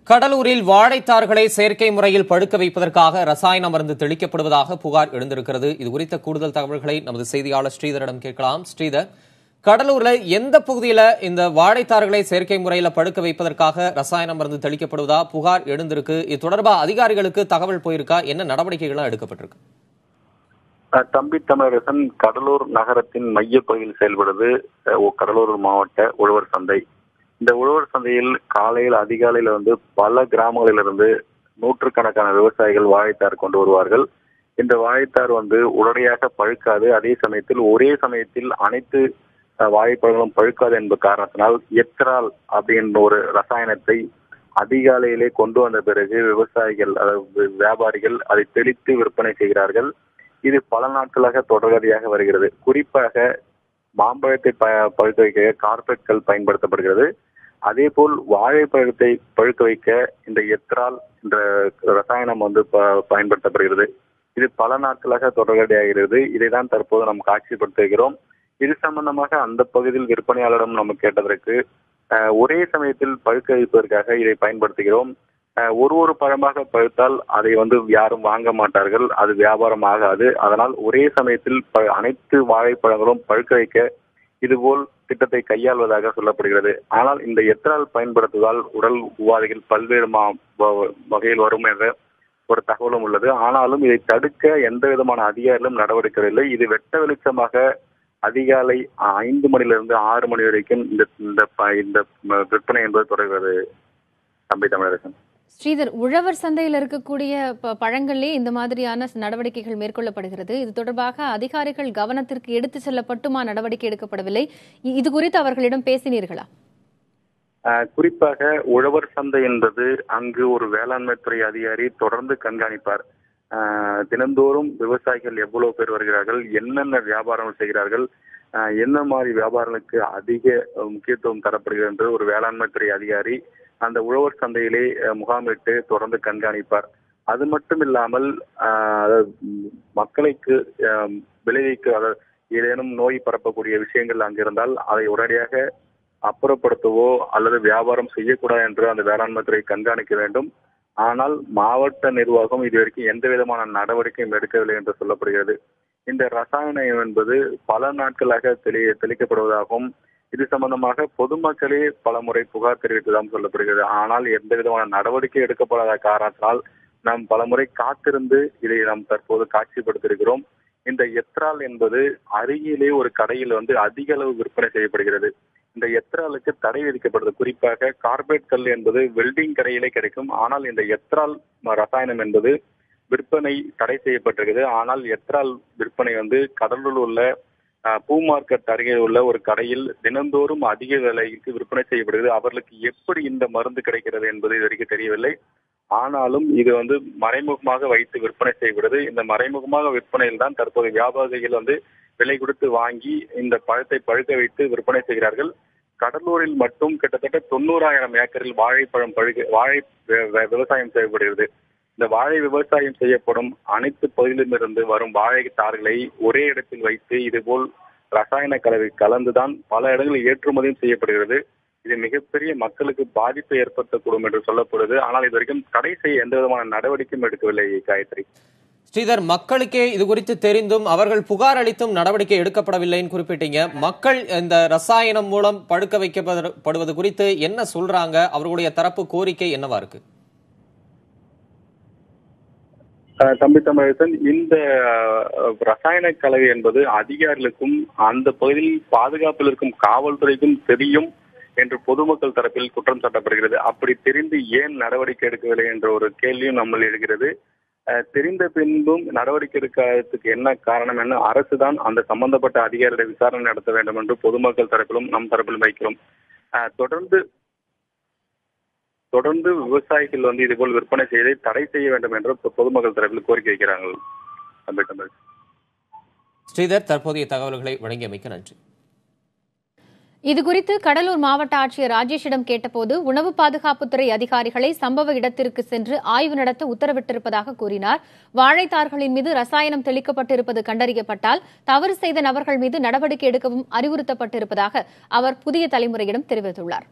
கடலூரில் வாழைத்தார்களை செயற்கை முறையில் பழுக்க வைப்பதற்காக ரசாயன மருந்து தெளிக்கப்படுவதாக புகார் எழுந்திருக்கிறது. இதுகுறித்த கூடுதல் தகவல்களை நமது செய்தியாளர் ஸ்ரீதரிடம் கேட்கலாம். ஸ்ரீதர், கடலூர்ல எந்த பகுதியில இந்த வாழைத்தார்களை செயற்கை முறையில் பழுக்க வைப்பதற்காக ரசாயன மருந்து தெளிக்கப்படுவதா புகார் எழுந்திருக்கு? இது தொடர்பாக அதிகாரிகளுக்கு தகவல் போயிருக்கா? என்ன நடவடிக்கைகள் எடுக்கப்பட்டிருக்கு? தம்பி தமிழரசன், கடலூர் நகரத்தின் மைய பகுதியில் செயல்படுவது கடலூர் மாவட்ட உழவர் சந்தை. இந்த உழவர் சந்தையில் காலையில் அதிகாலையில் பல கிராமங்களிலிருந்து நூற்றுக்கணக்கான விவசாயிகள் வாழைத்தார் கொண்டு வருவார்கள். இந்த வாழைத்தார் உடனடியாக பழுக்காது. அதே சமயத்தில் ஒரே சமயத்தில் அனைத்து வாழைப்பழங்களும் பழுக்காது என்ப காரணத்தினால் எத்ரால் அப்படின்ற ஒரு ரசாயனத்தை அதிகாலையிலே கொண்டு வந்த பிறகு விவசாயிகள், வியாபாரிகள் அதை தெளித்து விற்பனை செய்கிறார்கள். இது பல நாட்களாக தொடர்கதையாக வருகிறது. குறிப்பாக மாம்பழத்தை பழுக்க வைக்க கார்பெட் கல் பயன்படுத்தப்படுகிறது. அதே போல் வாழைப்பழத்தை பழுக்க வைக்க இந்த எத்ரால் என்ற ரசாயனம் பயன்படுத்தப்படுகிறது. இது பல நாட்களாக தொடர்கதையாகிறது. இதைதான் தற்போது நாம் காட்சிப்படுத்துகிறோம். இது சம்பந்தமாக அந்த பகுதியில் விற்பனையாளரிடம் நம்ம கேட்டதற்கு ஒரே சமயத்தில் பழுக்க வைப்பதற்காக இதை பயன்படுத்துகிறோம். ஒரு பழமாக பழுத்தால் அதை யாரும் வாங்க மாட்டார்கள், அது வியாபாரம் ஆகாது. அதனால் ஒரே சமயத்தில் அனைத்து வாழைப்பழங்களும் பழுக்க வைக்க இதுபோல் திட்டத்தை கையாள்வதாக சொல்லப்படுகிறது. ஆனால் இந்த எத்தனால் பயன்படுத்துவதால் உடல் உபாதைகள் பல்வேறு வகையில் வரும் என்ற ஒரு தகவலும் உள்ளது. ஆனாலும் இதை தடுக்க எந்த விதமான அதிகாரிகளும் நடவடிக்கை இல்லை. இது வெட்ட வெளிச்சமாக அதிகாலை 5 மணிலிருந்து 6 மணி வரைக்கும் இந்த விற்பனை என்பது தொடர்கிறது. தம்பி தமிழரசன், ஸ்ரீதர், உழவர் சந்தையில் இருக்கக்கூடிய பழங்களிலே இந்த மாதிரியான நடவடிக்கைகள் மேற்கொள்ளப்படுகிறது. இது தொடர்பாக அதிகாரிகள் கவனத்திற்கு எடுத்து செல்லப்பட்டுமா நடவடிக்கை எடுக்கப்படவில்லை? இது குறித்து அவர்களிடம் பேசினீர்களா? குறிப்பாக உழவர் சந்தை என்பது அங்கு ஒரு வேளாண்மை துறை அதிகாரி தொடர்ந்து கண்காணிப்பார். தினந்தோறும் விவசாயிகள் எவ்வளவு பேர் வருகிறார்கள், என்னென்ன வியாபாரங்கள் செய்கிறார்கள், என்ன மாதிரி வியாபாரங்களுக்கு அதிக முக்கியத்துவம் தரப்படுகிறது என்று ஒரு வேளாண்மை துறை அதிகாரி அந்த உழவர் சந்தையிலே முகாமிட்டு தொடர்ந்து கண்காணிப்பார். அது மட்டும் இல்லாமல் மக்களுக்கு விளைவிக்க ஏதேனும் நோய் பரப்பக்கூடிய விஷயங்கள் அங்கிருந்தால் அதை உடனடியாக அப்புறப்படுத்தவோ அல்லது வியாபாரம் செய்யக்கூடாது என்று அந்த வேளாண்மை துறை கண்காணிக்க வேண்டும். ஆனால் மாவட்ட நிர்வாகம் இதுவரைக்கும் எந்த விதமான நடவடிக்கையும் எடுக்கவில்லை என்று சொல்லப்படுகிறது. இந்த ரசாயனம் என்பது பல நாட்களாக தெளிக்கப்படுவதாகவும் இது சம்பந்தமாக பொதுமக்களே பல முறை புகார் தெரிவித்ததாகவும் சொல்லப்படுகிறது. ஆனால் எந்த விதமான நடவடிக்கை எடுக்கப்படாத காரணத்தினால் நாம் பல முறை காத்திருந்து இதை நாம் தற்போது காட்சிப்படுத்தியிருக்கிறோம். இந்த எத்ரால் என்பது அருகிலே ஒரு கடையில் அதிக அளவு விற்பனை செய்யப்படுகிறது. இந்த எத்ராலுக்கு தடை விதிக்கப்படுது. குறிப்பாக கார்பெட் கல் என்பது வெல்டிங் கடையிலே கிடைக்கும். ஆனால் இந்த எத்ரால் ரசாயனம் என்பது விற்பனை தடை செய்யப்பட்டிருக்கிறது. ஆனால் எத்ரால் விற்பனை கடலூரில் உள்ள பூ மார்க்கெட் அருகே உள்ள ஒரு கடையில் தினந்தோறும் அதிக விலைக்கு விற்பனை செய்யப்படுகிறது. அவர்களுக்கு எப்படி இந்த மருந்து கிடைக்கிறது என்பது இதுவரைக்கும் தெரியவில்லை. ஆனாலும் இது மறைமுகமாக வைத்து விற்பனை செய்யப்படுது. இந்த மறைமுகமாக விற்பனையில் தான் தற்போது வியாபாரிகள் விலை கொடுத்து வாங்கி இந்த பழத்தை பழுக்க வைத்து விற்பனை செய்கிறார்கள். கடலூரில் மட்டும் கிட்டத்தட்ட 90,000 ஏக்கரில் வாழை விவசாயம் செய்யப்படுகிறது. இந்த வாழை விவசாயம் செய்யப்படும் அனைத்து பகுதியிலிருந்து வரும் வாழைத்தார்களை ஒரே இடத்தில் வைத்து இதுபோல் ரசாயன கலவை கலந்துதான் பல இடங்களில் ஏற்றுமதியும் செய்யப்படுகிறது. இது மிகப்பெரிய மக்களுக்கு பாதிப்பை ஏற்படுத்தக்கூடும் என்று சொல்லப்படுது. ஆனால் இது வரைக்கும் தடை செய்ய எந்த விதமான நடவடிக்கையும் எடுக்கவில்லை. காயத்ரி, ஸ்ரீதர், மக்களுக்கே இது குறித்து தெரிந்தும் அவர்கள் புகார் அளித்தும் நடவடிக்கை எடுக்கப்படவில்லைன்னு குறிப்பிட்டீங்க. மக்கள் இந்த ரசாயனம் மூலம் பழுக்க வைக்கப்படுவது குறித்து என்ன சொல்றாங்க? அவர்களுடைய தரப்பு கோரிக்கை என்னவா இருக்கு? தம்பி தமிழரசன், இந்த ரசாயன கலவை என்பது அதிகாரிகளுக்கும் அந்த பகுதியில் பாதுகாப்பில் இருக்கும் காவல்துறைக்கும் தெரியும் என்று பொதுமக்கள் தரப்பில் குற்றம் சாட்டப்படுகிறது. அப்படி தெரிந்து ஏன் நடவடிக்கை எடுக்கவில்லை என்ற ஒரு கேள்வியும் நம்மள் எழுகிறது. தெரிந்த பின்பும் நடவடிக்கை எடுக்கிறதுக்கு என்ன காரணம் என அரசுதான் அந்த சம்பந்தப்பட்ட அதிகாரிகளை விசாரணை நடத்த வேண்டும் என்று பொதுமக்கள் தரப்பிலும் நம் தரப்பிலும் வைக்கிறோம். தொடர்ந்து விவசாயிகள் இதுபோல் விற்பனை செய்வதை தடை செய்ய வேண்டும் என்று பொதுமக்கள் தரப்பில் கோரிக்கை வைக்கிறார்கள். ஸ்ரீதர், தற்போதைய தகவல்களை வழங்கியமைக்க நன்றி. இதுகுறித்து கடலூர் மாவட்ட ஆட்சியர் ராஜேஷிடம் கேட்டபோது உணவு பாதுகாப்புத்துறை அதிகாரிகளை சம்பவ இடத்திற்கு சென்று ஆய்வு நடத்த உத்தரவிட்டிருப்பதாக கூறினார். வாழைத்தார்களின் மீது ரசாயனம் தெளிக்கப்பட்டிருப்பது கண்டறியப்பட்டால் தவறு செய்த நபர்கள் மீது நடவடிக்கை எடுக்கவும் அறிவுறுத்தப்பட்டிருப்பதாக அவர் புதிய தலைமுறையிடம் தெரிவித்துள்ளார்.